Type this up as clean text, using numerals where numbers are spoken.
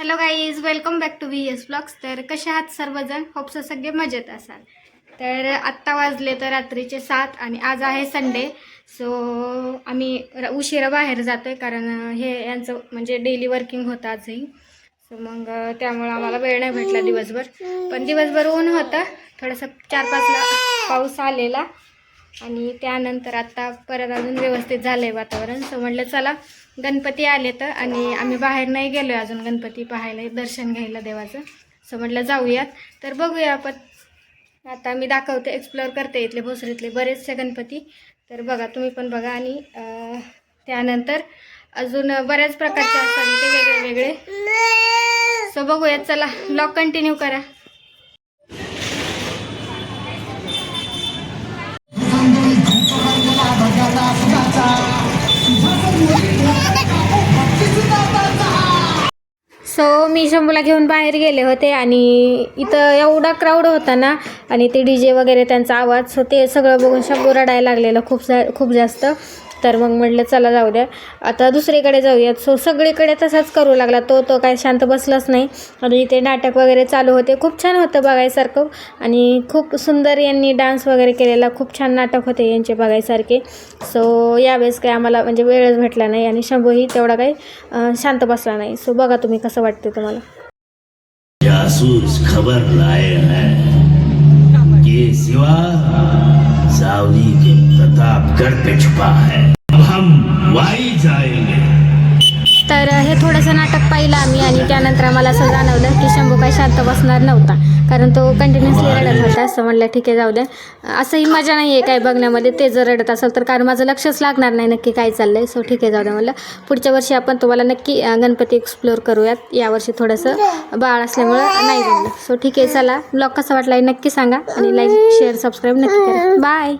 Hello guys, welcome back to VS blogs. तर कसे आहात सर्वजण? होप्स सगळे मजेत असाल. तर आत्ता वाजले तर रात्रीचे 7 आणि आज आहे संडे. सो आम्ही उशिरा बाहेर जातो आहे कारण हे यांचं म्हणजे डेली वर्किंग होतं आजही. सो मग त्यामुळं आम्हाला वेळ नाही भेटला दिवसभर. पण दिवसभर ऊन होतं, थोडंसं 4-5ला पाऊस आलेला आणि त्यानंतर आत्ता परत अजून व्यवस्थित झालं आहे वातावरण. सो म्हटलं चला गणपती आले तर आणि आम्ही बाहेर नाही गेलो आहे अजून गणपती पाहायला, दर्शन घ्यायला देवाचं. सो म्हटलं जाऊयात. तर बघूया आपण, आता मी दाखवते, एक्सप्लोअर करते इथले भोसरीतले बरेचसे गणपती. तर बघा, तुम्ही पण बघा. आणि त्यानंतर अजून बऱ्याच प्रकारचे असतात ते वेगळे वेगळे. सो बघूयात, चला ब्लॉग कंटिन्यू करा. सो मी शंभूला घेऊन बाहेर गेले होते आणि इथं एवढा क्राऊड होता ना, आणि ते DJ वगैरे त्यांचा आवाज, सो ते सगळं बघून शंभू रडायला लागलेलं खूप जास्त. तर मग म्हटलं चला जाऊ द्या, आता दुसरीकडे जाऊयात. सो सगळीकडे तसाच करू लागला तो काय शांत बसलाच नाही. आणि इथे नाटक वगैरे चालू होते, खूप छान होतं बघायसारखं आणि खूप सुंदर यांनी डान्स वगैरे केलेला, खूप छान नाटक होते यांचे बघायसारखे. सो यावेळेस काही आम्हाला म्हणजे वेळच भेटला नाही आणि शंभूही तेवढा काही शांत बसला नाही. सो बघा तुम्ही कसं वाटते तुम्हाला. जासूस खबर लाए हैं कि सिवा सावली के प्रतापगढ़ पे छुपा है, अब हम वाई जाएंगे. तर हे थोडंसं नाटक पाहिलं आम्ही आणि त्यानंतर आम्हाला असं जाणवलं की शंभू काही शांत बसणार नव्हता, कारण तो कंटिन्युअसली रडत होता. असं म्हटलं ठीक आहे जाऊ द्या, असंही मजा नाही आहे काय बघण्यामध्ये ते जर रडत असेल तर, कारण माझं लक्षच लागणार नाही नक्की काय चाललं आहे. सो ठीक आहे जाऊ द्या म्हणलं, पुढच्या वर्षी आपण तुम्हाला नक्की गणपती एक्सप्लोअर करूयात. यावर्षी थोडंसं बाळ असल्यामुळं नाही जमलं. सो ठीक आहे, चला ब्लॉग कसा वाटला नक्की सांगा आणि लाईक शेअर सबस्क्राईब नक्की करा. बाय.